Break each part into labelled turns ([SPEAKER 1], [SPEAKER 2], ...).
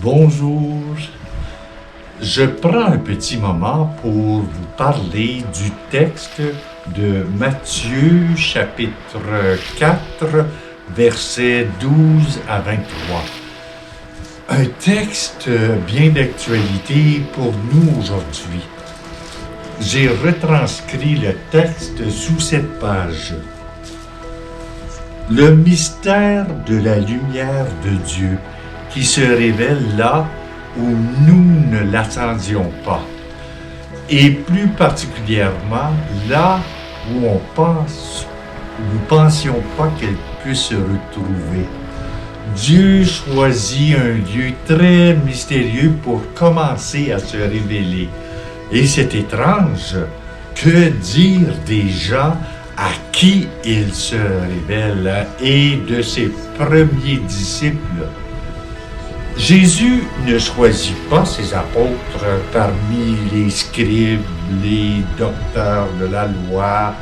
[SPEAKER 1] Bonjour, je prends un petit moment pour vous parler du texte de Matthieu chapitre 4, versets 12 à 23. Un texte bien d'actualité pour nous aujourd'hui. J'ai retranscrit le texte sous cette page. Le mystère de la lumière de Dieu qui se révèle là où nous ne l'attendions pas, et plus particulièrement là où nous pensions pas qu'elle puisse se retrouver. Dieu choisit un lieu très mystérieux pour commencer à se révéler. Et c'est étrange, que dire des gens à qui il se révèle et de ses premiers disciples. Jésus ne choisit pas ses apôtres parmi les scribes, les docteurs de la loi,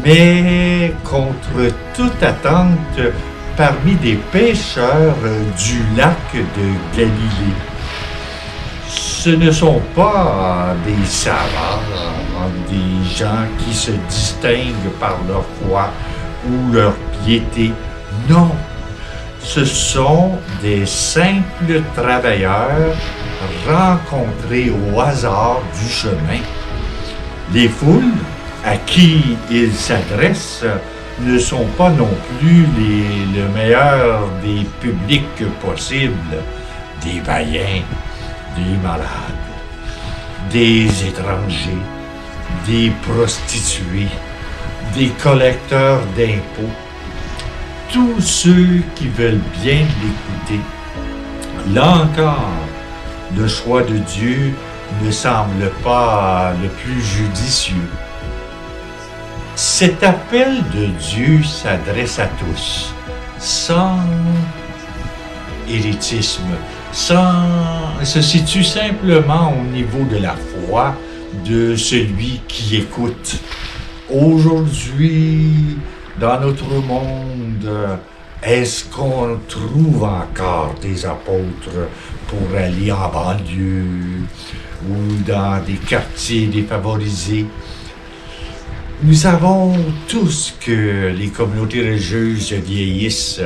[SPEAKER 1] mais contre toute attente parmi des pêcheurs du lac de Galilée. Ce ne sont pas des savants, des gens qui se distinguent par leur foi ou leur piété. Non, ce sont des simples travailleurs rencontrés au hasard du chemin. Les foules à qui ils s'adressent ne sont pas non plus le meilleur des publics possibles, des vaillants, des malades, des étrangers, des prostituées, des collecteurs d'impôts, tous ceux qui veulent bien l'écouter. Là encore, le choix de Dieu ne semble pas le plus judicieux. Cet appel de Dieu s'adresse à tous, sans élitisme, se situe simplement au niveau de la foi de celui qui écoute. Aujourd'hui, dans notre monde, est-ce qu'on trouve encore des apôtres pour aller en banlieue ou dans des quartiers défavorisés? Nous savons tous que les communautés religieuses vieillissent.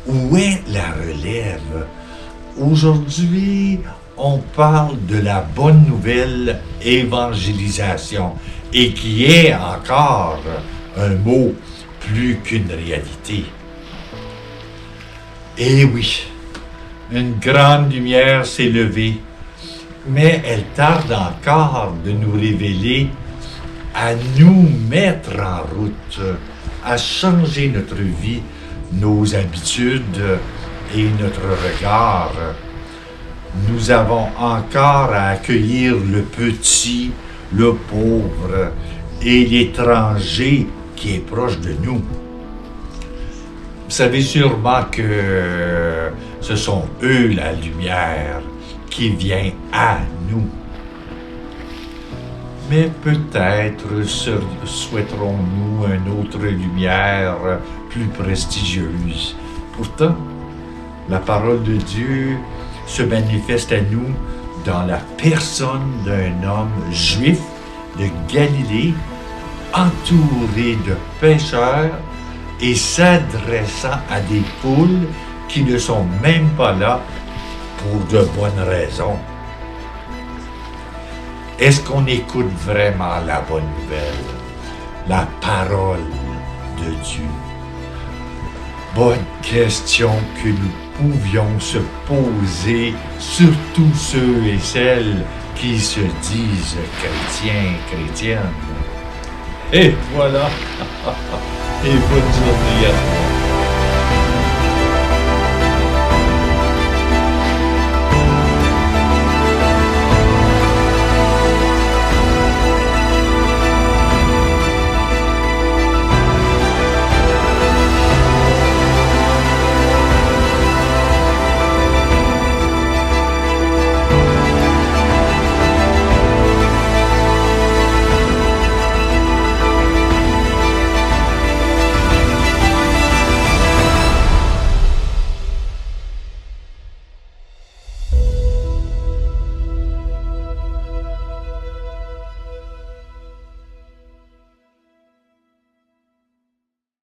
[SPEAKER 1] Où est la relève? Aujourd'hui, on parle de la bonne nouvelle évangélisation et qui est encore un mot plus qu'une réalité. Et oui, une grande lumière s'est levée, mais elle tarde encore de nous révéler, à nous mettre en route, à changer notre vie, nos habitudes et notre regard. Nous avons encore à accueillir le petit, le pauvre et l'étranger qui est proche de nous. Vous savez sûrement que ce sont eux la lumière qui vient à nous. Mais peut-être souhaiterons-nous une autre lumière plus prestigieuse. Pourtant, la parole de Dieu se manifeste à nous dans la personne d'un homme juif de Galilée, entouré de pécheurs et s'adressant à des foules qui ne sont même pas là pour de bonnes raisons. Est-ce qu'on écoute vraiment la bonne nouvelle, la parole de Dieu? Bonne question que nous pouvions se poser, surtout ceux et celles qui se disent chrétiennes. Et voilà, et bonne journée à tous.